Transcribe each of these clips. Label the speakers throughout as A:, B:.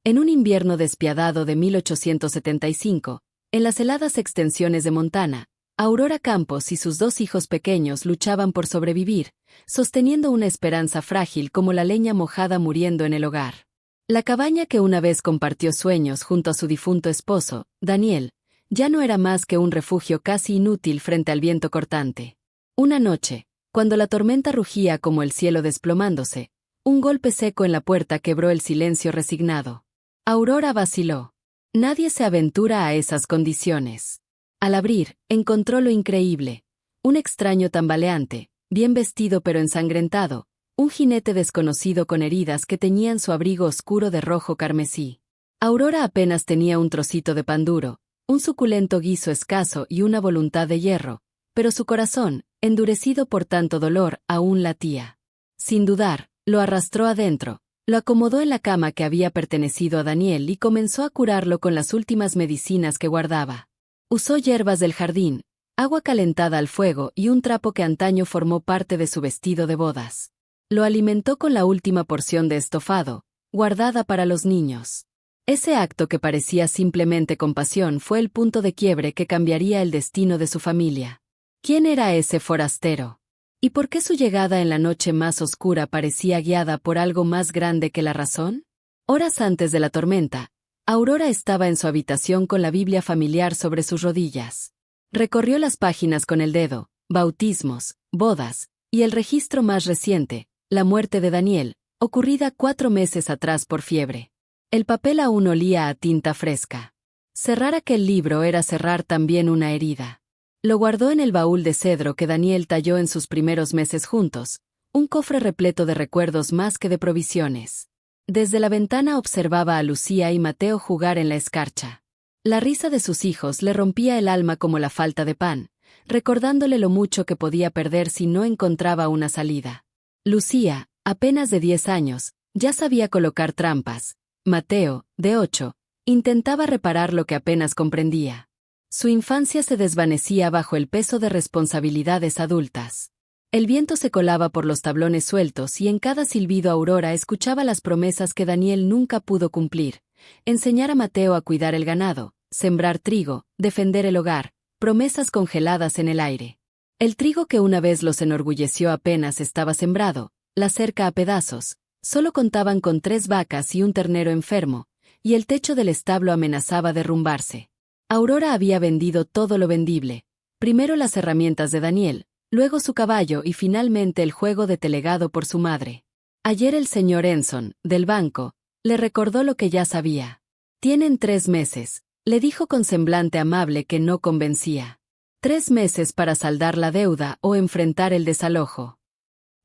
A: En un invierno despiadado de 1875, en las heladas extensiones de Montana, Aurora Campos y sus dos hijos pequeños luchaban por sobrevivir, sosteniendo una esperanza frágil como la leña mojada muriendo en el hogar. La cabaña que una vez compartió sueños junto a su difunto esposo, Daniel, ya no era más que un refugio casi inútil frente al viento cortante. Una noche, cuando la tormenta rugía como el cielo desplomándose, un golpe seco en la puerta quebró el silencio resignado. Aurora vaciló. Nadie se aventura a esas condiciones. Al abrir, encontró lo increíble. Un extraño tambaleante, bien vestido pero ensangrentado, un jinete desconocido con heridas que teñían su abrigo oscuro de rojo carmesí. Aurora apenas tenía un trocito de pan duro, un suculento guiso escaso y una voluntad de hierro, pero su corazón, endurecido por tanto dolor, aún latía. Sin dudar, lo arrastró adentro, lo acomodó en la cama que había pertenecido a Daniel y comenzó a curarlo con las últimas medicinas que guardaba. Usó hierbas del jardín, agua calentada al fuego y un trapo que antaño formó parte de su vestido de bodas. Lo alimentó con la última porción de estofado, guardada para los niños. Ese acto que parecía simplemente compasión fue el punto de quiebre que cambiaría el destino de su familia. ¿Quién era ese forastero? ¿Y por qué su llegada en la noche más oscura parecía guiada por algo más grande que la razón? Horas antes de la tormenta, Aurora estaba en su habitación con la Biblia familiar sobre sus rodillas. Recorrió las páginas con el dedo, bautismos, bodas, y el registro más reciente, la muerte de Daniel, ocurrida 4 meses atrás por fiebre. El papel aún olía a tinta fresca. Cerrar aquel libro era cerrar también una herida. Lo guardó en el baúl de cedro que Daniel talló en sus primeros meses juntos, un cofre repleto de recuerdos más que de provisiones. Desde la ventana observaba a Lucía y Mateo jugar en la escarcha. La risa de sus hijos le rompía el alma como la falta de pan, recordándole lo mucho que podía perder si no encontraba una salida. Lucía, apenas de 10 años, ya sabía colocar trampas. Mateo, de 8, intentaba reparar lo que apenas comprendía. Su infancia se desvanecía bajo el peso de responsabilidades adultas. El viento se colaba por los tablones sueltos y en cada silbido Aurora escuchaba las promesas que Daniel nunca pudo cumplir. Enseñar a Mateo a cuidar el ganado, sembrar trigo, defender el hogar, promesas congeladas en el aire. El trigo que una vez los enorgulleció apenas estaba sembrado, la cerca a pedazos, solo contaban con 3 vacas y un ternero enfermo, y el techo del establo amenazaba derrumbarse. Aurora había vendido todo lo vendible, primero las herramientas de Daniel, luego su caballo y finalmente el juego de telegado por su madre. Ayer el señor Enson, del banco, le recordó lo que ya sabía. «Tienen 3 meses», le dijo con semblante amable que no convencía. 3 meses para saldar la deuda o enfrentar el desalojo.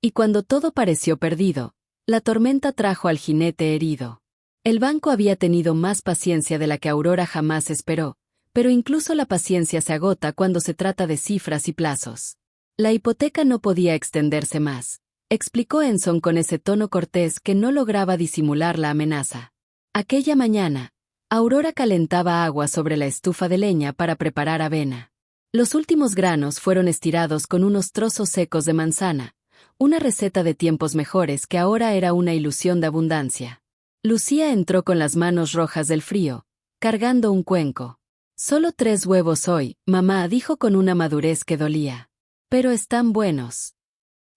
A: Y cuando todo pareció perdido, la tormenta trajo al jinete herido. El banco había tenido más paciencia de la que Aurora jamás esperó, pero incluso la paciencia se agota cuando se trata de cifras y plazos. La hipoteca no podía extenderse más, explicó Enson con ese tono cortés que no lograba disimular la amenaza. Aquella mañana, Aurora calentaba agua sobre la estufa de leña para preparar avena. Los últimos granos fueron estirados con unos trozos secos de manzana, una receta de tiempos mejores que ahora era una ilusión de abundancia. Lucía entró con las manos rojas del frío, cargando un cuenco. «Solo 3 huevos hoy», mamá dijo con una madurez que dolía. «Pero están buenos».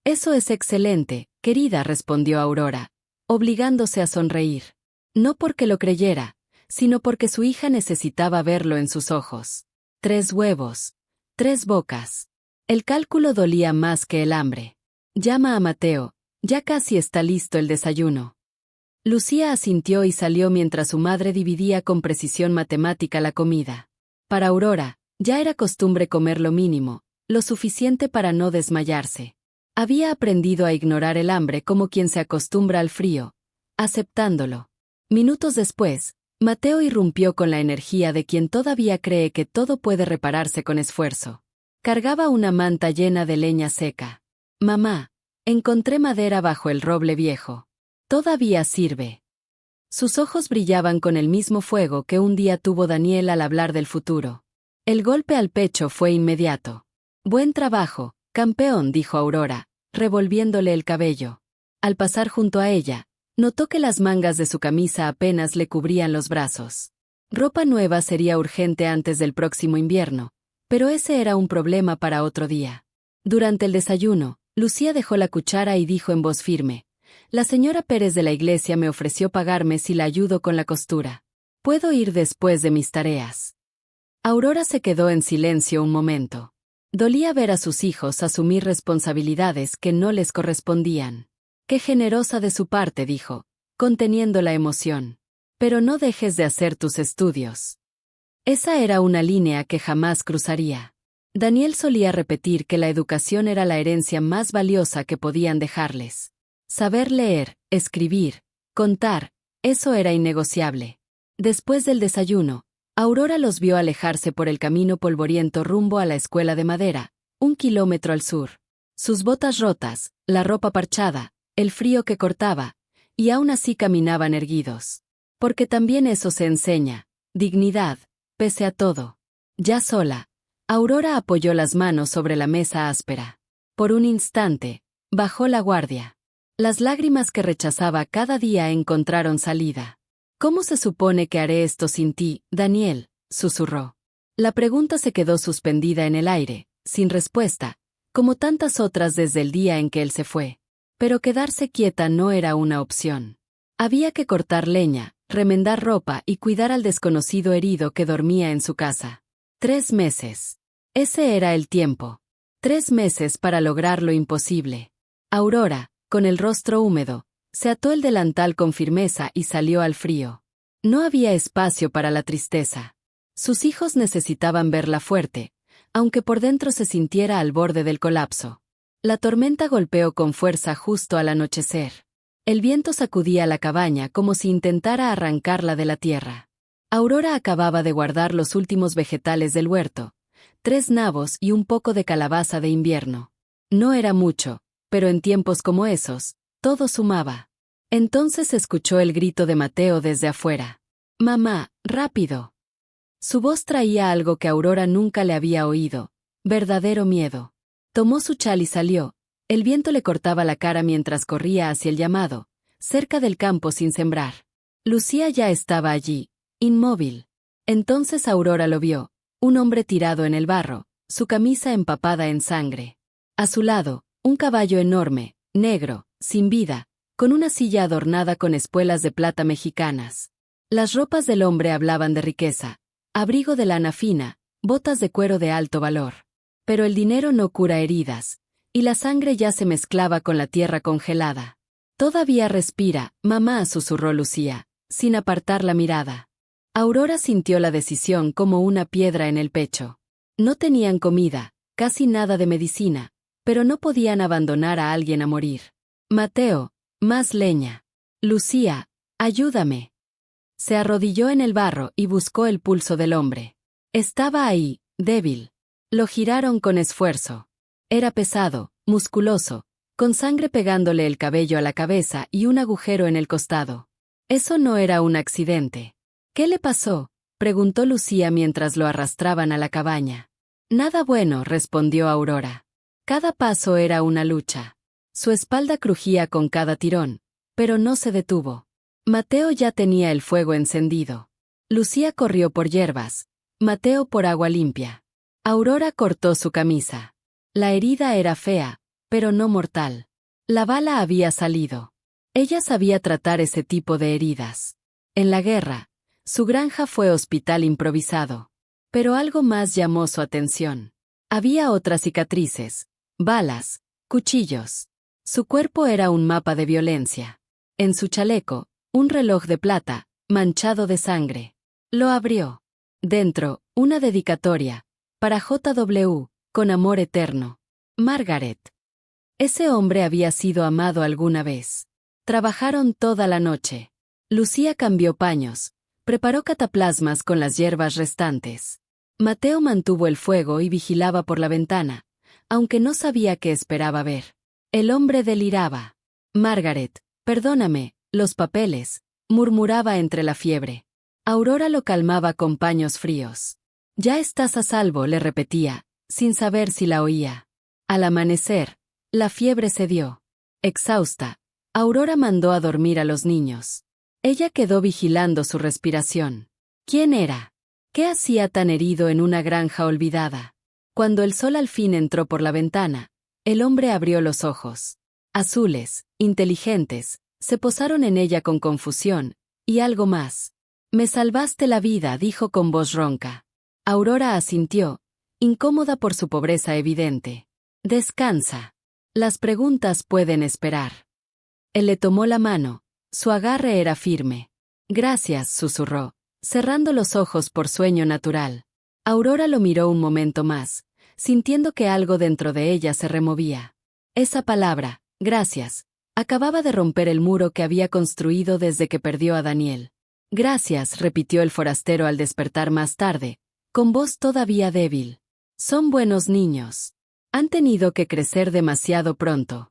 A: «Eso es excelente, querida», respondió Aurora, obligándose a sonreír. No porque lo creyera, sino porque su hija necesitaba verlo en sus ojos. 3 huevos. 3 bocas. El cálculo dolía más que el hambre. «Llama a Mateo, ya casi está listo el desayuno». Lucía asintió y salió mientras su madre dividía con precisión matemática la comida. Para Aurora, ya era costumbre comer lo mínimo, lo suficiente para no desmayarse. Había aprendido a ignorar el hambre como quien se acostumbra al frío, aceptándolo. Minutos después, Mateo irrumpió con la energía de quien todavía cree que todo puede repararse con esfuerzo. Cargaba una manta llena de leña seca. «Mamá, encontré madera bajo el roble viejo. Todavía sirve». Sus ojos brillaban con el mismo fuego que un día tuvo Daniel al hablar del futuro. El golpe al pecho fue inmediato. «Buen trabajo, campeón», dijo Aurora, revolviéndole el cabello. Al pasar junto a ella, Notó que las mangas de su camisa apenas le cubrían los brazos. Ropa nueva sería urgente antes del próximo invierno, pero ese era un problema para otro día. Durante el desayuno, Lucía dejó la cuchara y dijo en voz firme: «La señora Pérez de la iglesia me ofreció pagarme si la ayudo con la costura. Puedo ir después de mis tareas». Aurora se quedó en silencio un momento. Dolía ver a sus hijos asumir responsabilidades que no les correspondían. «Qué generosa de su parte», dijo, conteniendo la emoción. «Pero no dejes de hacer tus estudios». Esa era una línea que jamás cruzaría. Daniel solía repetir que la educación era la herencia más valiosa que podían dejarles. Saber leer, escribir, contar, eso era innegociable. Después del desayuno, Aurora los vio alejarse por el camino polvoriento rumbo a la escuela de madera, 1 kilómetro al sur. Sus botas rotas, la ropa parchada, el frío que cortaba, y aún así caminaban erguidos. Porque también eso se enseña, dignidad, pese a todo. Ya sola, Aurora apoyó las manos sobre la mesa áspera. Por un instante, bajó la guardia. Las lágrimas que rechazaba cada día encontraron salida. «¿Cómo se supone que haré esto sin ti, Daniel?», susurró. La pregunta se quedó suspendida en el aire, sin respuesta, como tantas otras desde el día en que él se fue. Pero quedarse quieta no era una opción. Había que cortar leña, remendar ropa y cuidar al desconocido herido que dormía en su casa. 3 meses. Ese era el tiempo. 3 meses para lograr lo imposible. Aurora, con el rostro húmedo, se ató el delantal con firmeza y salió al frío. No había espacio para la tristeza. Sus hijos necesitaban verla fuerte, aunque por dentro se sintiera al borde del colapso. La tormenta golpeó con fuerza justo al anochecer. El viento sacudía la cabaña como si intentara arrancarla de la tierra. Aurora acababa de guardar los últimos vegetales del huerto, 3 nabos y un poco de calabaza de invierno. No era mucho, pero en tiempos como esos, todo sumaba. Entonces escuchó el grito de Mateo desde afuera. «Mamá, rápido». Su voz traía algo que Aurora nunca le había oído, verdadero miedo. Tomó su chal y salió. El viento le cortaba la cara mientras corría hacia el llamado, cerca del campo sin sembrar. Lucía ya estaba allí, inmóvil. Entonces Aurora lo vio, un hombre tirado en el barro, su camisa empapada en sangre. A su lado, un caballo enorme, negro, sin vida, con una silla adornada con espuelas de plata mexicanas. Las ropas del hombre hablaban de riqueza, abrigo de lana fina, botas de cuero de alto valor. Pero el dinero no cura heridas, y la sangre ya se mezclaba con la tierra congelada. «Todavía respira, mamá», susurró Lucía, sin apartar la mirada. Aurora sintió la decisión como una piedra en el pecho. No tenían comida, casi nada de medicina, pero no podían abandonar a alguien a morir. «Mateo, más leña. Lucía, ayúdame». Se arrodilló en el barro y buscó el pulso del hombre. Estaba ahí, débil. Lo giraron con esfuerzo. Era pesado, musculoso, con sangre pegándole el cabello a la cabeza y un agujero en el costado. Eso no era un accidente. «¿Qué le pasó?», preguntó Lucía mientras lo arrastraban a la cabaña. «Nada bueno», respondió Aurora. Cada paso era una lucha. Su espalda crujía con cada tirón, pero no se detuvo. Mateo ya tenía el fuego encendido. Lucía corrió por hierbas, Mateo por agua limpia. Aurora cortó su camisa. La herida era fea, pero no mortal. La bala había salido. Ella sabía tratar ese tipo de heridas. En la guerra, su granja fue hospital improvisado. Pero algo más llamó su atención. Había otras cicatrices, balas, cuchillos. Su cuerpo era un mapa de violencia. En su chaleco, un reloj de plata, manchado de sangre. Lo abrió. Dentro, una dedicatoria. Para J.W., con amor eterno. Margaret. Ese hombre había sido amado alguna vez. Trabajaron toda la noche. Lucía cambió paños, preparó cataplasmas con las hierbas restantes. Mateo mantuvo el fuego y vigilaba por la ventana, aunque no sabía qué esperaba ver. El hombre deliraba. «Margaret, perdóname, los papeles», murmuraba entre la fiebre. Aurora lo calmaba con paños fríos. «Ya estás a salvo», le repetía, sin saber si la oía. Al amanecer, la fiebre cedió. Exhausta, Aurora mandó a dormir a los niños. Ella quedó vigilando su respiración. ¿Quién era? ¿Qué hacía tan herido en una granja olvidada? Cuando el sol al fin entró por la ventana, el hombre abrió los ojos. Azules, inteligentes, se posaron en ella con confusión, y algo más. Me salvaste la vida, dijo con voz ronca. Aurora asintió, incómoda por su pobreza evidente. Descansa. Las preguntas pueden esperar. Él le tomó la mano. Su agarre era firme. Gracias, susurró, cerrando los ojos por sueño natural. Aurora lo miró un momento más, sintiendo que algo dentro de ella se removía. Esa palabra, gracias, acababa de romper el muro que había construido desde que perdió a Daniel. Gracias, repitió el forastero al despertar más tarde, con voz todavía débil. Son buenos niños. Han tenido que crecer demasiado pronto.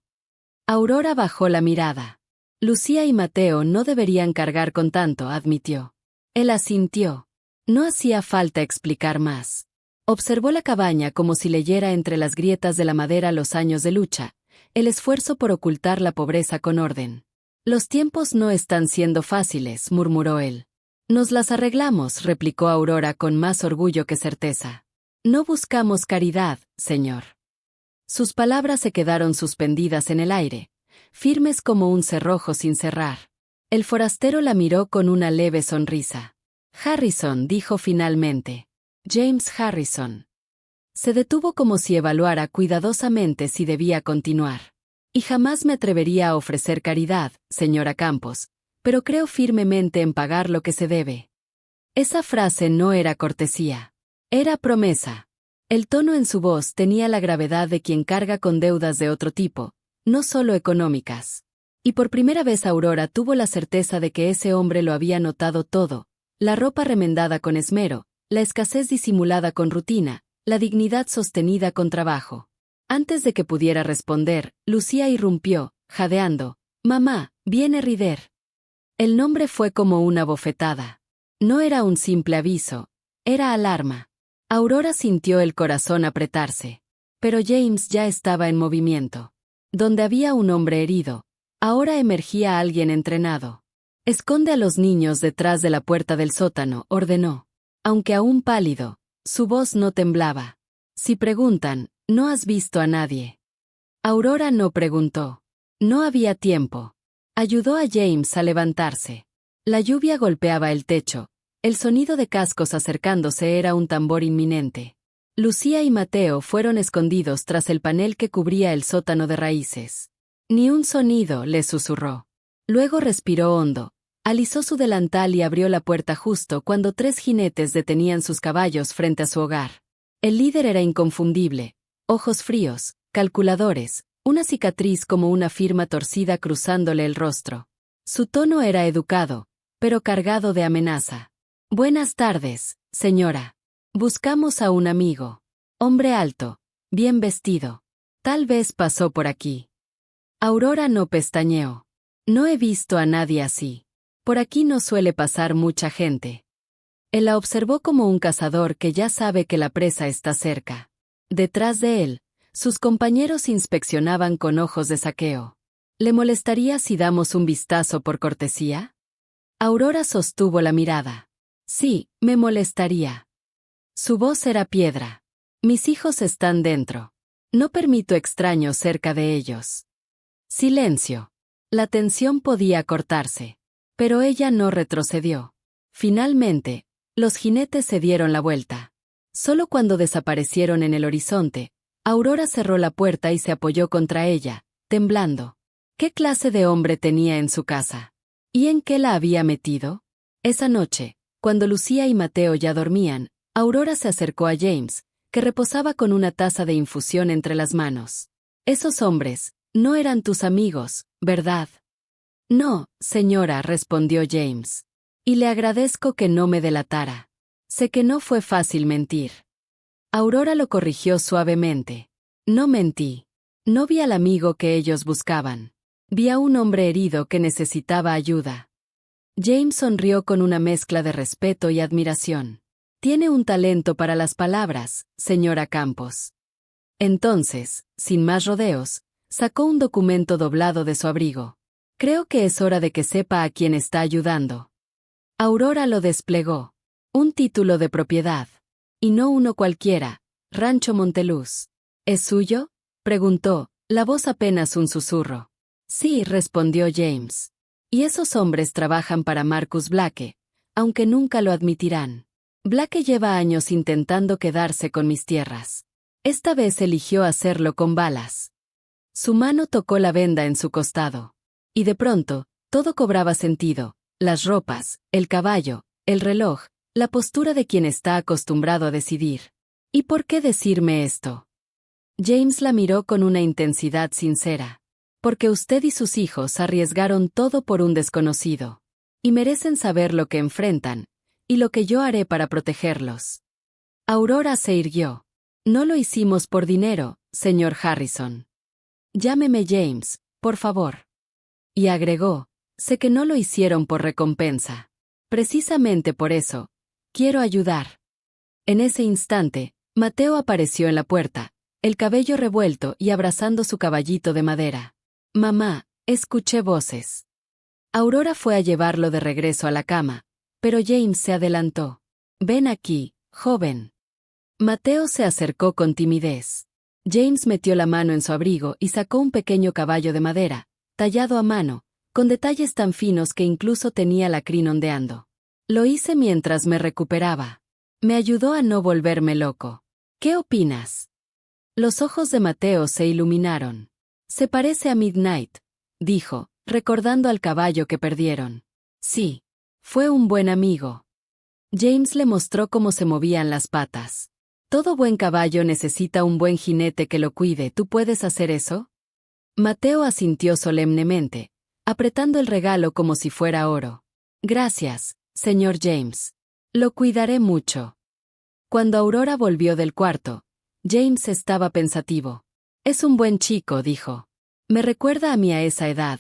A: Aurora bajó la mirada. Lucía y Mateo no deberían cargar con tanto, admitió. Él asintió. No hacía falta explicar más. Observó la cabaña como si leyera entre las grietas de la madera los años de lucha, el esfuerzo por ocultar la pobreza con orden. Los tiempos no están siendo fáciles, murmuró él. Nos las arreglamos, replicó Aurora con más orgullo que certeza. No buscamos caridad, señor. Sus palabras se quedaron suspendidas en el aire, firmes como un cerrojo sin cerrar. El forastero la miró con una leve sonrisa. Harrison, dijo finalmente. James Harrison. Se detuvo como si evaluara cuidadosamente si debía continuar. Y jamás me atrevería a ofrecer caridad, señora Campos, pero creo firmemente en pagar lo que se debe. Esa frase no era cortesía. Era promesa. El tono en su voz tenía la gravedad de quien carga con deudas de otro tipo, no solo económicas. Y por primera vez Aurora tuvo la certeza de que ese hombre lo había notado todo, la ropa remendada con esmero, la escasez disimulada con rutina, la dignidad sostenida con trabajo. Antes de que pudiera responder, Lucía irrumpió, jadeando. «Mamá, viene Ryder». El nombre fue como una bofetada. No era un simple aviso, era alarma. Aurora sintió el corazón apretarse. Pero James ya estaba en movimiento. Donde había un hombre herido, ahora emergía alguien entrenado. «Esconde a los niños detrás de la puerta del sótano», ordenó. Aunque aún pálido, su voz no temblaba. «Si preguntan, no has visto a nadie». Aurora no preguntó. No había tiempo. Ayudó a James a levantarse. La lluvia golpeaba el techo. El sonido de cascos acercándose era un tambor inminente. Lucía y Mateo fueron escondidos tras el panel que cubría el sótano de raíces. Ni un sonido, le susurró. Luego respiró hondo, alisó su delantal y abrió la puerta justo cuando 3 jinetes detenían sus caballos frente a su hogar. El líder era inconfundible. Ojos fríos, calculadores, una cicatriz como una firma torcida cruzándole el rostro. Su tono era educado, pero cargado de amenaza. «Buenas tardes, señora. Buscamos a un amigo. Hombre alto, bien vestido. Tal vez pasó por aquí». Aurora no pestañeó. «No he visto a nadie así. Por aquí no suele pasar mucha gente». Él la observó como un cazador que ya sabe que la presa está cerca. Detrás de él, sus compañeros inspeccionaban con ojos de saqueo. «¿Le molestaría si damos un vistazo por cortesía?» Aurora sostuvo la mirada. «Sí, me molestaría». Su voz era piedra. «Mis hijos están dentro. No permito extraños cerca de ellos». Silencio. La tensión podía cortarse. Pero ella no retrocedió. Finalmente, los jinetes se dieron la vuelta. Solo cuando desaparecieron en el horizonte, Aurora cerró la puerta y se apoyó contra ella, temblando. ¿Qué clase de hombre tenía en su casa? ¿Y en qué la había metido? Esa noche, cuando Lucía y Mateo ya dormían, Aurora se acercó a James, que reposaba con una taza de infusión entre las manos. «Esos hombres no eran tus amigos, ¿verdad?» «No, señora», respondió James. «Y le agradezco que no me delatara. Sé que no fue fácil mentir». Aurora lo corrigió suavemente. «No mentí. No vi al amigo que ellos buscaban. Vi a un hombre herido que necesitaba ayuda». James sonrió con una mezcla de respeto y admiración. «Tiene un talento para las palabras, señora Campos». Entonces, sin más rodeos, sacó un documento doblado de su abrigo. Creo que es hora de que sepa a quién está ayudando. Aurora lo desplegó. Un título de propiedad. Y no uno cualquiera. Rancho Monteluz. ¿Es suyo?, preguntó, la voz apenas un susurro. Sí, respondió James. Y esos hombres trabajan para Marcus Blake, aunque nunca lo admitirán. Blake lleva años intentando quedarse con mis tierras. Esta vez eligió hacerlo con balas. Su mano tocó la venda en su costado. Y de pronto, todo cobraba sentido. Las ropas, el caballo, el reloj, la postura de quien está acostumbrado a decidir. ¿Y por qué decirme esto? James la miró con una intensidad sincera. Porque usted y sus hijos arriesgaron todo por un desconocido. Y merecen saber lo que enfrentan, y lo que yo haré para protegerlos. Aurora se irguió. No lo hicimos por dinero, señor Harrison. Llámeme James, por favor. Y agregó, sé que no lo hicieron por recompensa. Precisamente por eso, quiero ayudar. En ese instante, Mateo apareció en la puerta, el cabello revuelto y abrazando su caballito de madera. Mamá, escuché voces. Aurora fue a llevarlo de regreso a la cama, pero James se adelantó. Ven aquí, joven. Mateo se acercó con timidez. James metió la mano en su abrigo y sacó un pequeño caballo de madera, tallado a mano, con detalles tan finos que incluso tenía la crin ondeando. Lo hice mientras me recuperaba. Me ayudó a no volverme loco. ¿Qué opinas? Los ojos de Mateo se iluminaron. Se parece a Midnight, dijo, recordando al caballo que perdieron. Sí, fue un buen amigo. James le mostró cómo se movían las patas. Todo buen caballo necesita un buen jinete que lo cuide. ¿Tú puedes hacer eso? Mateo asintió solemnemente, apretando el regalo como si fuera oro. Gracias, señor James. Lo cuidaré mucho. Cuando Aurora volvió del cuarto, James estaba pensativo. Es un buen chico, dijo. Me recuerda a mí a esa edad,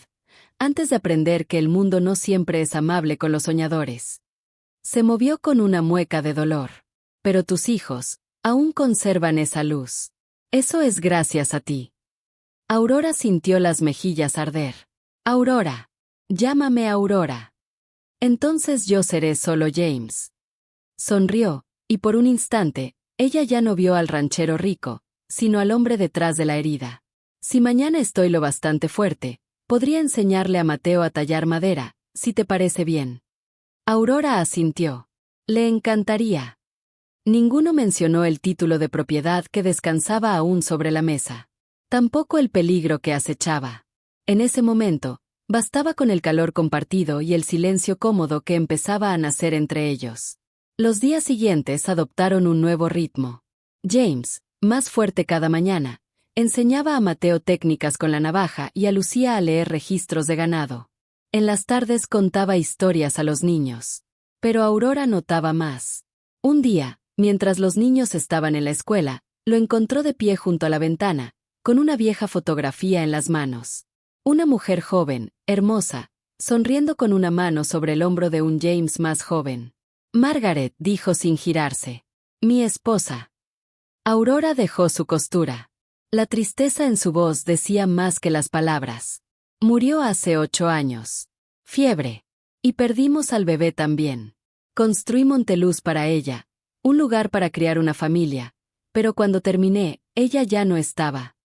A: antes de aprender que el mundo no siempre es amable con los soñadores. Se movió con una mueca de dolor. Pero tus hijos aún conservan esa luz. Eso es gracias a ti. Aurora sintió las mejillas arder. Aurora. Llámame Aurora. Entonces yo seré solo James. Sonrió, y por un instante, ella ya no vio al ranchero rico, sino al hombre detrás de la herida. Si mañana estoy lo bastante fuerte, podría enseñarle a Mateo a tallar madera, si te parece bien. Aurora asintió. Le encantaría. Ninguno mencionó el título de propiedad que descansaba aún sobre la mesa. Tampoco el peligro que acechaba. En ese momento, bastaba con el calor compartido y el silencio cómodo que empezaba a nacer entre ellos. Los días siguientes adoptaron un nuevo ritmo. James, más fuerte cada mañana, enseñaba a Mateo técnicas con la navaja y a Lucía a leer registros de ganado. En las tardes contaba historias a los niños. Pero Aurora notaba más. Un día, mientras los niños estaban en la escuela, lo encontró de pie junto a la ventana, con una vieja fotografía en las manos. Una mujer joven, hermosa, sonriendo con una mano sobre el hombro de un James más joven. Margaret, dijo sin girarse. Mi esposa. Aurora dejó su costura. La tristeza en su voz decía más que las palabras. Murió hace 8 años. Fiebre. Y perdimos al bebé también. Construí Monteluz para ella, un lugar para criar una familia, pero cuando terminé, ella ya no estaba.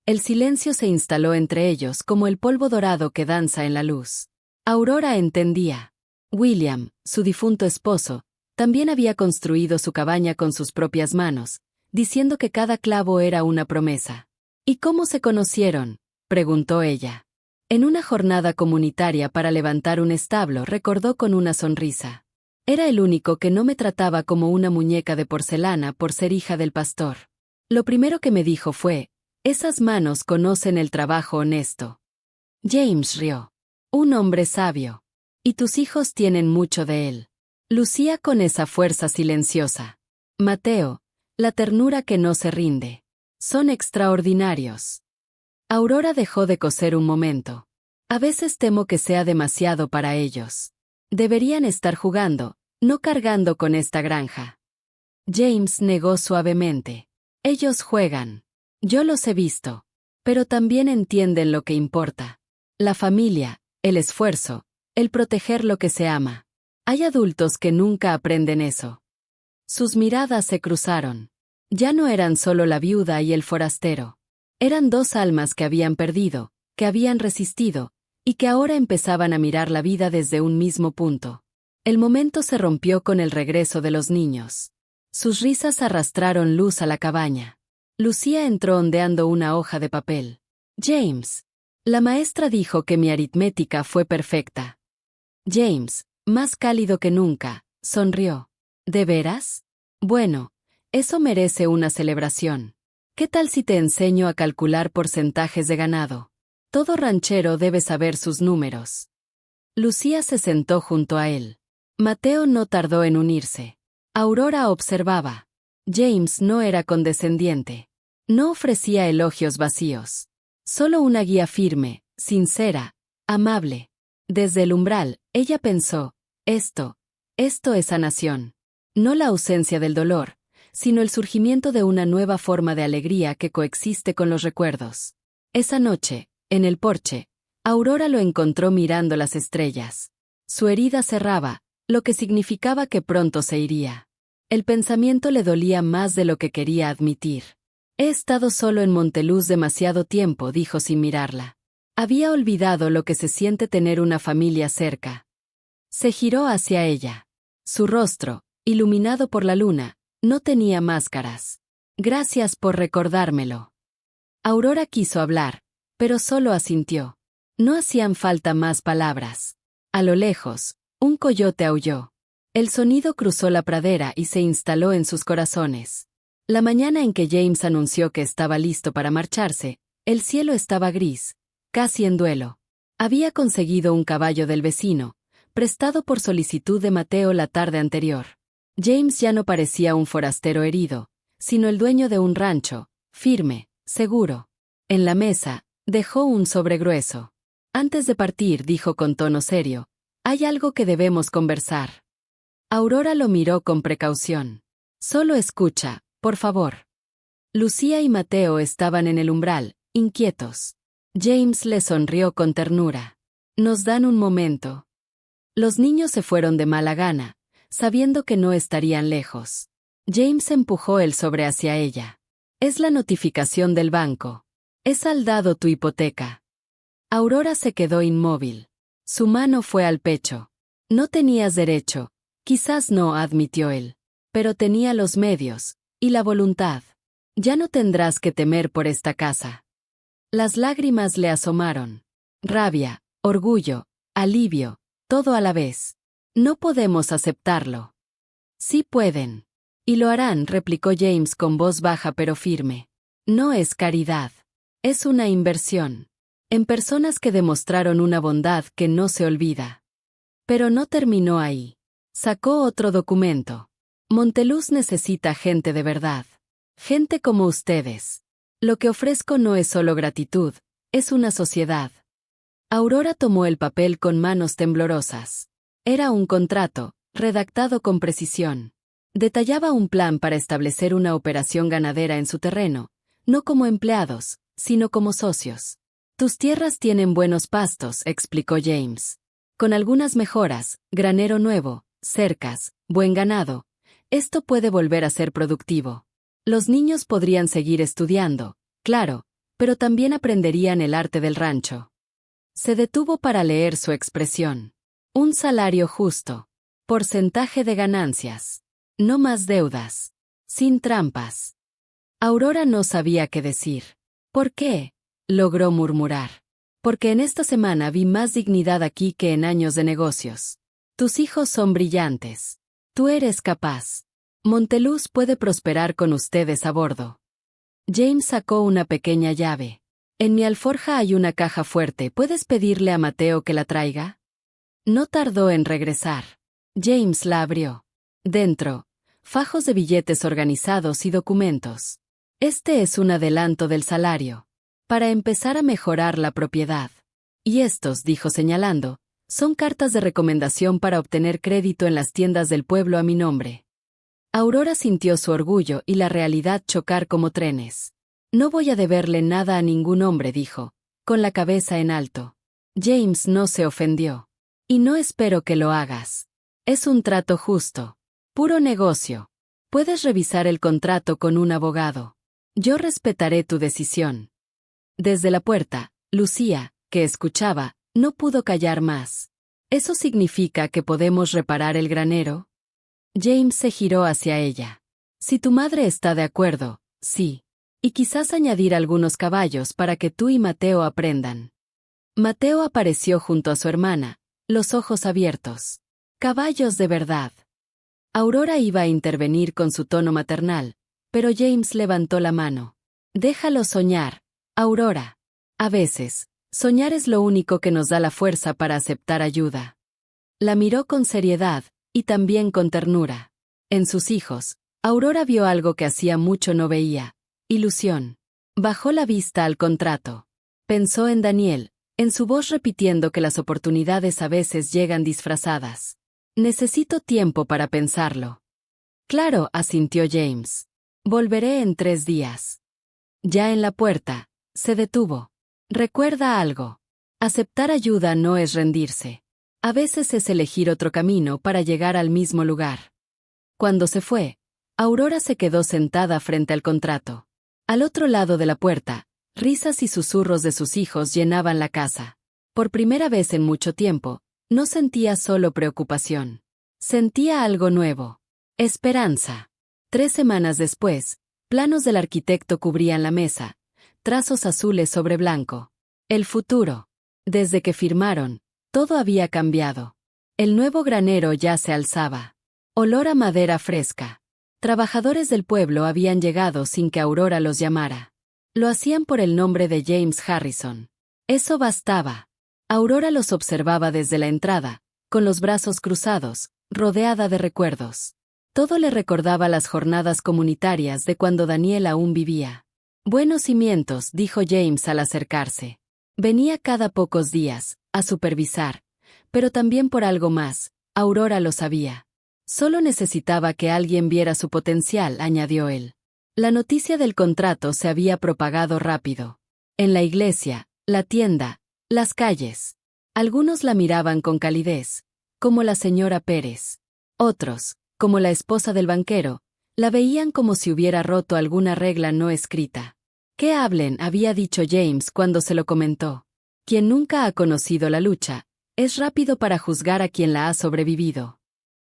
A: El silencio se instaló entre ellos como el polvo dorado que danza en la luz. Aurora entendía. William, su difunto esposo, también había construido su cabaña con sus propias manos, diciendo que cada clavo era una promesa. ¿Y cómo se conocieron?, preguntó ella. En una jornada comunitaria para levantar un establo, recordó con una sonrisa. Era el único que no me trataba como una muñeca de porcelana por ser hija del pastor. Lo primero que me dijo fue, esas manos conocen el trabajo honesto. James rió. Un hombre sabio. Y tus hijos tienen mucho de él. Lucía con esa fuerza silenciosa. Mateo, la ternura que no se rinde. Son extraordinarios. Aurora dejó de coser un momento. A veces temo que sea demasiado para ellos. Deberían estar jugando, no cargando con esta granja. James negó suavemente. Ellos juegan. Yo los he visto. Pero también entienden lo que importa. La familia, el esfuerzo, el proteger lo que se ama. Hay adultos que nunca aprenden eso. Sus miradas se cruzaron. Ya no eran solo la viuda y el forastero. Eran dos almas que habían perdido, que habían resistido, y que ahora empezaban a mirar la vida desde un mismo punto. El momento se rompió con el regreso de los niños. Sus risas arrastraron luz a la cabaña. Lucía entró ondeando una hoja de papel. James. La maestra dijo que mi aritmética fue perfecta. James, más cálido que nunca, sonrió. ¿De veras? Bueno, eso merece una celebración. ¿Qué tal si te enseño a calcular porcentajes de ganado? Todo ranchero debe saber sus números. Lucía se sentó junto a él. Mateo no tardó en unirse. Aurora observaba. James no era condescendiente. No ofrecía elogios vacíos. Solo una guía firme, sincera, amable. Desde el umbral, ella pensó, esto es sanación. No la ausencia del dolor, sino el surgimiento de una nueva forma de alegría que coexiste con los recuerdos. Esa noche, en el porche, Aurora lo encontró mirando las estrellas. Su herida cerraba, lo que significaba que pronto se iría. El pensamiento le dolía más de lo que quería admitir. He estado solo en Monteluz demasiado tiempo, dijo sin mirarla. Había olvidado lo que se siente tener una familia cerca. Se giró hacia ella. Su rostro, iluminado por la luna, no tenía máscaras. Gracias por recordármelo. Aurora quiso hablar, pero solo asintió. No hacían falta más palabras. A lo lejos, un coyote aulló. El sonido cruzó la pradera y se instaló en sus corazones. La mañana en que James anunció que estaba listo para marcharse, el cielo estaba gris, casi en duelo. Había conseguido un caballo del vecino, prestado por solicitud de Mateo la tarde anterior. James ya no parecía un forastero herido, sino el dueño de un rancho, firme, seguro. En la mesa, dejó un sobre grueso. Antes de partir, dijo con tono serio, hay algo que debemos conversar. Aurora lo miró con precaución. Solo escucha, por favor. Lucía y Mateo estaban en el umbral, inquietos. James le sonrió con ternura. Nos dan un momento. Los niños se fueron de mala gana, sabiendo que no estarían lejos. James empujó el sobre hacia ella. Es la notificación del banco. He saldado tu hipoteca. Aurora se quedó inmóvil. Su mano fue al pecho. No tenías derecho, quizás no, admitió él. Pero tenía los medios, y la voluntad. Ya no tendrás que temer por esta casa. Las lágrimas le asomaron. Rabia, orgullo, alivio, todo a la vez. No podemos aceptarlo. Sí pueden. Y lo harán, replicó James con voz baja pero firme. No es caridad. Es una inversión. En personas que demostraron una bondad que no se olvida. Pero no terminó ahí. Sacó otro documento. Monteluz necesita gente de verdad. Gente como ustedes. Lo que ofrezco no es solo gratitud, es una sociedad. Aurora tomó el papel con manos temblorosas. Era un contrato, redactado con precisión. Detallaba un plan para establecer una operación ganadera en su terreno, no como empleados, sino como socios. Tus tierras tienen buenos pastos, explicó James. Con algunas mejoras, granero nuevo, cercas, buen ganado, esto puede volver a ser productivo. Los niños podrían seguir estudiando, claro, pero también aprenderían el arte del rancho. Se detuvo para leer su expresión. Un salario justo. Porcentaje de ganancias. No más deudas. Sin trampas. Aurora no sabía qué decir. ¿Por qué? Logró murmurar. Porque en esta semana vi más dignidad aquí que en años de negocios. Tus hijos son brillantes. Tú eres capaz. Monteluz puede prosperar con ustedes a bordo. James sacó una pequeña llave. En mi alforja hay una caja fuerte. ¿Puedes pedirle a Mateo que la traiga? No tardó en regresar. James la abrió. Dentro, fajos de billetes organizados y documentos. Este es un adelanto del salario. Para empezar a mejorar la propiedad. Y estos, dijo señalando, son cartas de recomendación para obtener crédito en las tiendas del pueblo a mi nombre. Aurora sintió su orgullo y la realidad chocar como trenes. No voy a deberle nada a ningún hombre, dijo, con la cabeza en alto. James no se ofendió. Y no espero que lo hagas. Es un trato justo. Puro negocio. Puedes revisar el contrato con un abogado. Yo respetaré tu decisión. Desde la puerta, Lucía, que escuchaba, no pudo callar más. ¿Eso significa que podemos reparar el granero? James se giró hacia ella. Si tu madre está de acuerdo, sí. Y quizás añadir algunos caballos para que tú y Mateo aprendan. Mateo apareció junto a su hermana, los ojos abiertos. Caballos de verdad. Aurora iba a intervenir con su tono maternal, pero James levantó la mano. Déjalo soñar, Aurora. A veces, soñar es lo único que nos da la fuerza para aceptar ayuda. La miró con seriedad, y también con ternura. En sus hijos, Aurora vio algo que hacía mucho no veía: ilusión. Bajó la vista al contrato. Pensó en Daniel, en su voz repitiendo que las oportunidades a veces llegan disfrazadas. Necesito tiempo para pensarlo. Claro, asintió James. Volveré en 3 días. Ya en la puerta, se detuvo. Recuerda algo. Aceptar ayuda no es rendirse. A veces es elegir otro camino para llegar al mismo lugar. Cuando se fue, Aurora se quedó sentada frente al contrato. Al otro lado de la puerta, risas y susurros de sus hijos llenaban la casa. Por primera vez en mucho tiempo, no sentía solo preocupación. Sentía algo nuevo. Esperanza. 3 semanas después, planos del arquitecto cubrían la mesa, trazos azules sobre blanco. El futuro. Desde que firmaron, todo había cambiado. El nuevo granero ya se alzaba. Olor a madera fresca. Trabajadores del pueblo habían llegado sin que Aurora los llamara. Lo hacían por el nombre de James Harrison. Eso bastaba. Aurora los observaba desde la entrada, con los brazos cruzados, rodeada de recuerdos. Todo le recordaba las jornadas comunitarias de cuando Daniel aún vivía. Buenos cimientos, dijo James al acercarse. Venía cada pocos días, a supervisar, pero también por algo más. Aurora lo sabía. Solo necesitaba que alguien viera su potencial, añadió él. La noticia del contrato se había propagado rápido. En la iglesia, la tienda, las calles. Algunos la miraban con calidez, como la señora Pérez. Otros, como la esposa del banquero, la veían como si hubiera roto alguna regla no escrita. «Que hablen», había dicho James cuando se lo comentó. Quien nunca ha conocido la lucha, es rápido para juzgar a quien la ha sobrevivido.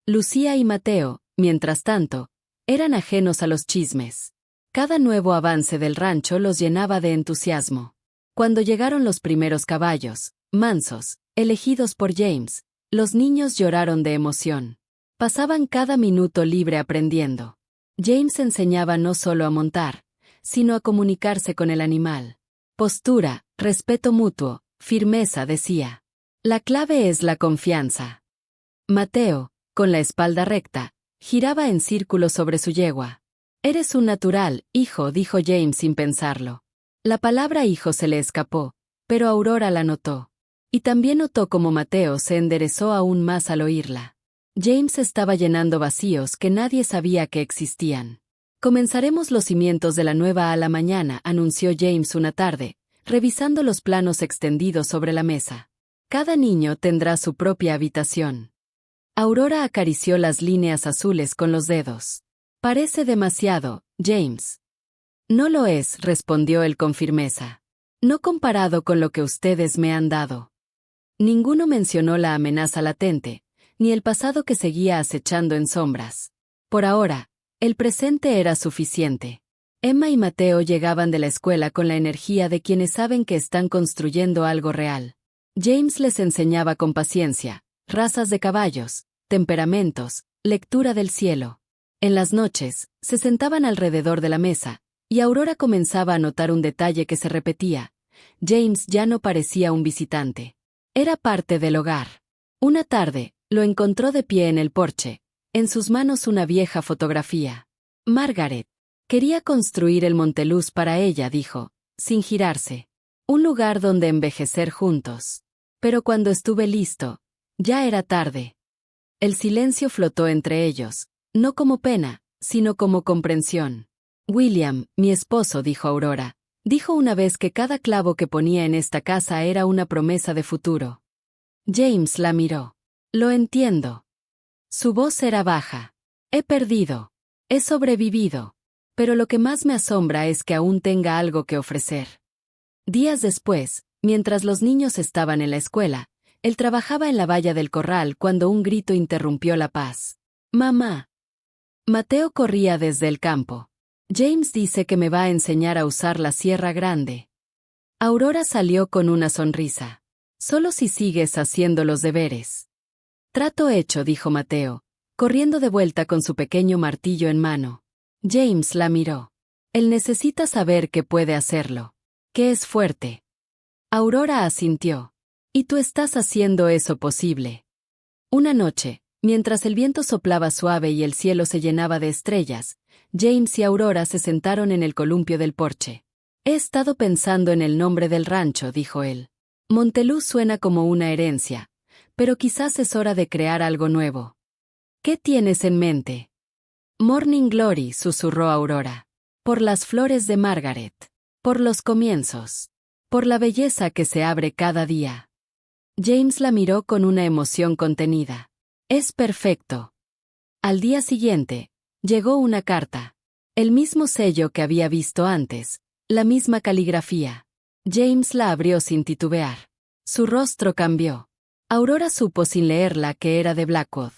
A: Lucía y Mateo, mientras tanto, eran ajenos a los chismes. Cada nuevo avance del rancho los llenaba de entusiasmo. Cuando llegaron los primeros caballos, mansos, elegidos por James, los niños lloraron de emoción. Pasaban cada minuto libre aprendiendo. James enseñaba no solo a montar, sino a comunicarse con el animal. Postura, respeto mutuo, firmeza, decía. La clave es la confianza. Mateo, con la espalda recta, giraba en círculo sobre su yegua. Eres un natural, hijo, dijo James sin pensarlo. La palabra hijo se le escapó, pero Aurora la notó. Y también notó cómo Mateo se enderezó aún más al oírla. James estaba llenando vacíos que nadie sabía que existían. Comenzaremos los cimientos de la nueva ala mañana, anunció James una tarde, revisando los planos extendidos sobre la mesa. Cada niño tendrá su propia habitación. Aurora acarició las líneas azules con los dedos. Parece demasiado, James. No lo es, respondió él con firmeza. No comparado con lo que ustedes me han dado. Ninguno mencionó la amenaza latente, ni el pasado que seguía acechando en sombras. Por ahora, el presente era suficiente. Emma y Mateo llegaban de la escuela con la energía de quienes saben que están construyendo algo real. James les enseñaba con paciencia, razas de caballos, temperamentos, lectura del cielo. En las noches, se sentaban alrededor de la mesa, y Aurora comenzaba a notar un detalle que se repetía. James ya no parecía un visitante. Era parte del hogar. Una tarde, lo encontró de pie en el porche, en sus manos una vieja fotografía. Margaret. Quería construir el Monteluz para ella, dijo, sin girarse. Un lugar donde envejecer juntos. Pero cuando estuve listo, ya era tarde. El silencio flotó entre ellos, no como pena, sino como comprensión. William, mi esposo, dijo Aurora, Dijo una vez que cada clavo que ponía en esta casa era una promesa de futuro. James la miró. Lo entiendo. Su voz era baja. He perdido. He sobrevivido. Pero lo que más me asombra es que aún tenga algo que ofrecer. Días después, mientras los niños estaban en la escuela, él trabajaba en la valla del corral cuando un grito interrumpió la paz. ¡Mamá! Mateo corría desde el campo. James dice que me va a enseñar a usar la sierra grande. Aurora salió con una sonrisa. Solo si sigues haciendo los deberes. Trato hecho, dijo Mateo, corriendo de vuelta con su pequeño martillo en mano. James la miró. Él necesita saber que puede hacerlo. Que es fuerte. Aurora asintió. Y tú estás haciendo eso posible. Una noche, mientras el viento soplaba suave y el cielo se llenaba de estrellas, James y Aurora se sentaron en el columpio del porche. He estado pensando en el nombre del rancho, dijo él. Monteluz suena como una herencia, pero quizás es hora de crear algo nuevo. ¿Qué tienes en mente? Morning Glory, susurró Aurora. Por las flores de Margaret. Por los comienzos. Por la belleza que se abre cada día. James la miró con una emoción contenida. Es perfecto. Al día siguiente, llegó una carta. El mismo sello que había visto antes, la misma caligrafía. James la abrió sin titubear. Su rostro cambió. Aurora supo sin leerla que era de Blackwood.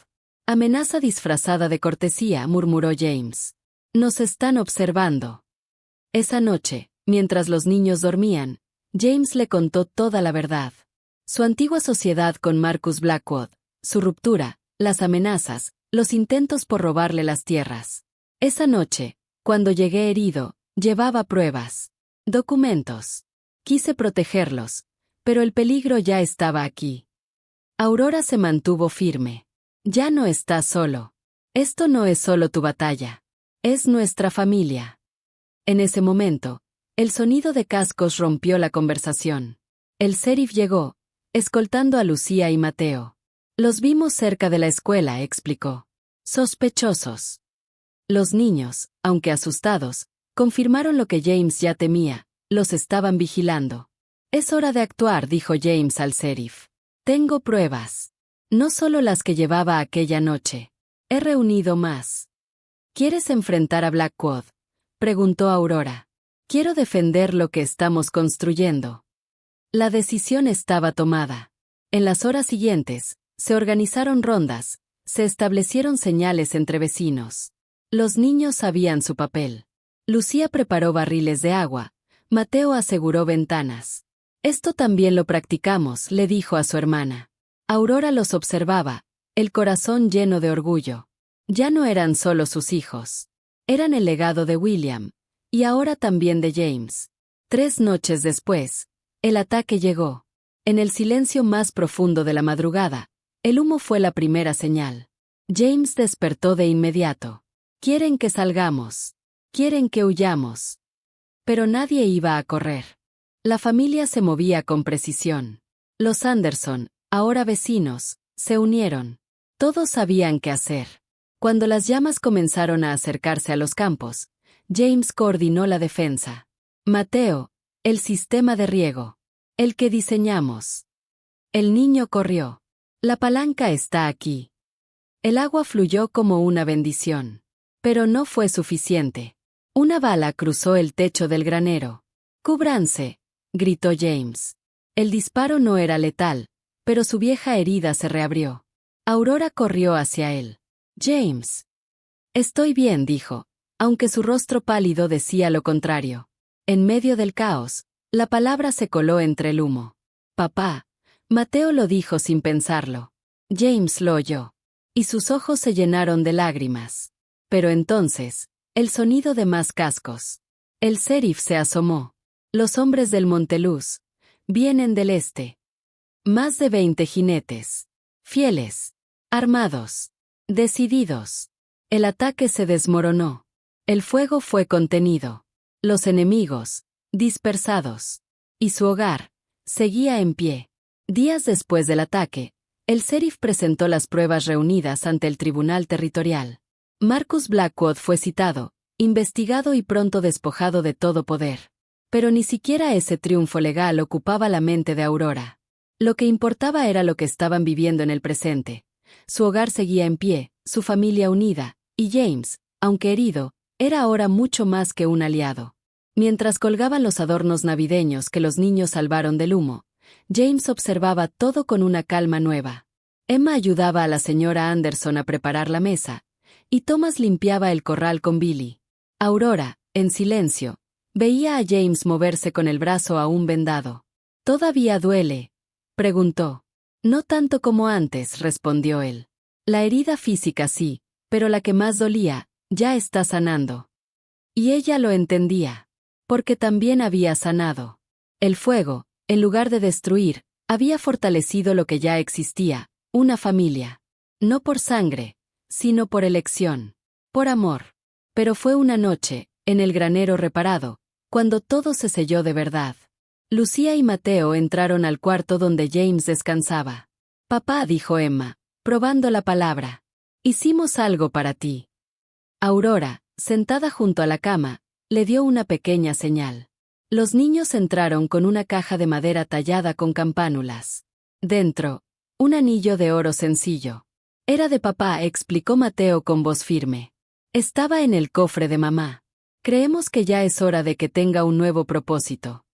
A: Amenaza disfrazada de cortesía, murmuró James. Nos están observando. Esa noche, mientras los niños dormían, James le contó toda la verdad. Su antigua sociedad con Marcus Blackwood, su ruptura, las amenazas, los intentos por robarle las tierras. Esa noche, cuando llegué herido, llevaba pruebas. Documentos. Quise protegerlos, pero el peligro ya estaba aquí. Aurora se mantuvo firme. Ya no estás solo. Esto no es solo tu batalla. Es nuestra familia. En ese momento, el sonido de cascos rompió la conversación. El sheriff llegó, escoltando a Lucía y Mateo. Los vimos cerca de la escuela, explicó. Sospechosos. Los niños, aunque asustados, confirmaron lo que James ya temía, los estaban vigilando. Es hora de actuar, dijo James al sheriff. Tengo pruebas. No solo las que llevaba aquella noche. He reunido más. ¿Quieres enfrentar a Blackwood?, preguntó Aurora. Quiero defender lo que estamos construyendo. La decisión estaba tomada. En las horas siguientes, se organizaron rondas, se establecieron señales entre vecinos. Los niños sabían su papel. Lucía preparó barriles de agua, Mateo aseguró ventanas. Esto también lo practicamos, le dijo a su hermana. Aurora los observaba, el corazón lleno de orgullo. Ya no eran solo sus hijos. Eran el legado de William, y ahora también de James. 3 noches después, el ataque llegó. En el silencio más profundo de la madrugada, el humo fue la primera señal. James despertó de inmediato. Quieren que salgamos. Quieren que huyamos. Pero nadie iba a correr. La familia se movía con precisión. Los Anderson, ahora vecinos, se unieron. Todos sabían qué hacer. Cuando las llamas comenzaron a acercarse a los campos, James coordinó la defensa. Mateo, el sistema de riego. El que diseñamos. El niño corrió. La palanca está aquí. El agua fluyó como una bendición. Pero no fue suficiente. Una bala cruzó el techo del granero. ¡Cúbranse!, gritó James. El disparo no era letal, pero su vieja herida se reabrió. Aurora corrió hacia él. James. Estoy bien, dijo, aunque su rostro pálido decía lo contrario. En medio del caos, la palabra se coló entre el humo. Papá. Mateo lo dijo sin pensarlo. James lo oyó. Y sus ojos se llenaron de lágrimas. Pero entonces, el sonido de más cascos. El sheriff se asomó. Los hombres del Monteluz. Vienen del este. Más de 20 jinetes. Fieles. Armados. Decididos. El ataque se desmoronó. El fuego fue contenido. Los enemigos, dispersados. Y su hogar, seguía en pie. Días después del ataque, el sheriff presentó las pruebas reunidas ante el tribunal territorial. Marcus Blackwood fue citado, investigado y pronto despojado de todo poder. Pero ni siquiera ese triunfo legal ocupaba la mente de Aurora. Lo que importaba era lo que estaban viviendo en el presente. Su hogar seguía en pie, su familia unida, y James, aunque herido, era ahora mucho más que un aliado. Mientras colgaban los adornos navideños que los niños salvaron del humo, James observaba todo con una calma nueva. Emma ayudaba a la señora Anderson a preparar la mesa, y Thomas limpiaba el corral con Billy. Aurora, en silencio, veía a James moverse con el brazo aún vendado. «¿Todavía duele?», preguntó. «No tanto como antes», respondió él. «La herida física sí, pero la que más dolía, ya está sanando». Y ella lo entendía. Porque también había sanado. El fuego, en lugar de destruir, había fortalecido lo que ya existía, una familia. No por sangre, sino por elección. Por amor. Pero fue una noche, en el granero reparado, cuando todo se selló de verdad. Lucía y Mateo entraron al cuarto donde James descansaba. «Papá», dijo Emma, probando la palabra. «Hicimos algo para ti». Aurora, sentada junto a la cama, le dio una pequeña señal. Los niños entraron con una caja de madera tallada con campánulas. Dentro, un anillo de oro sencillo. «Era de papá», explicó Mateo con voz firme. «Estaba en el cofre de mamá. Creemos que ya es hora de que tenga un nuevo propósito».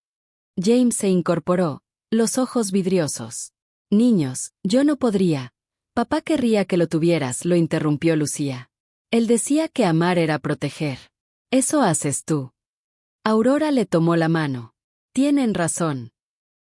A: James se incorporó, los ojos vidriosos. «Niños, yo no podría. Papá querría que lo tuvieras», lo interrumpió Lucía. «Él decía que amar era proteger. Eso haces tú». Aurora le tomó la mano. «Tienen razón.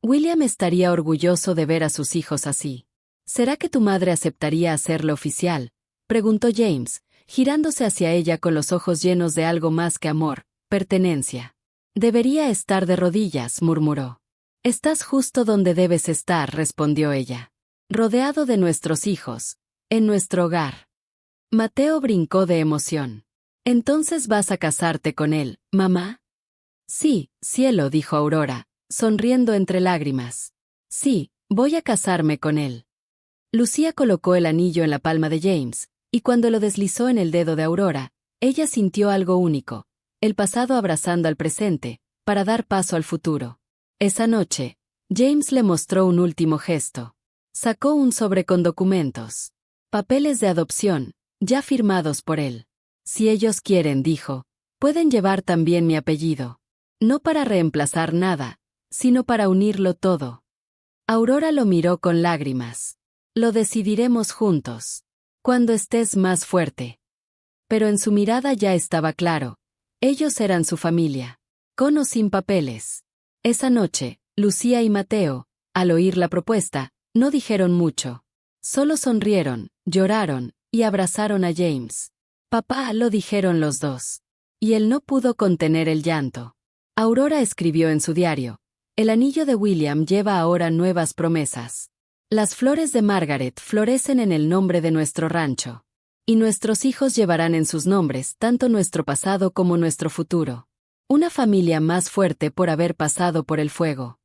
A: William estaría orgulloso de ver a sus hijos así». «¿Será que tu madre aceptaría hacerlo oficial?», preguntó James, girándose hacia ella con los ojos llenos de algo más que amor, pertenencia. «Debería estar de rodillas», murmuró. «Estás justo donde debes estar», respondió ella. «Rodeado de nuestros hijos, en nuestro hogar». Mateo brincó de emoción. «¿Entonces vas a casarte con él, mamá?» «Sí, cielo», dijo Aurora, sonriendo entre lágrimas. «Sí, voy a casarme con él». Lucía colocó el anillo en la palma de James, y cuando lo deslizó en el dedo de Aurora, ella sintió algo único, el pasado abrazando al presente, para dar paso al futuro. Esa noche, James le mostró un último gesto. Sacó un sobre con documentos. Papeles de adopción, ya firmados por él. «Si ellos quieren», dijo, «pueden llevar también mi apellido. No para reemplazar nada, sino para unirlo todo». Aurora lo miró con lágrimas. «Lo decidiremos juntos. Cuando estés más fuerte». Pero en su mirada ya estaba claro. Ellos eran su familia. Con o sin papeles. Esa noche, Lucía y Mateo, al oír la propuesta, no dijeron mucho. Solo sonrieron, lloraron, y abrazaron a James. «Papá», lo dijeron los dos. Y él no pudo contener el llanto. Aurora escribió en su diario: «El anillo de William lleva ahora nuevas promesas. Las flores de Margaret florecen en el nombre de nuestro rancho. Y nuestros hijos llevarán en sus nombres tanto nuestro pasado como nuestro futuro. Una familia más fuerte por haber pasado por el fuego».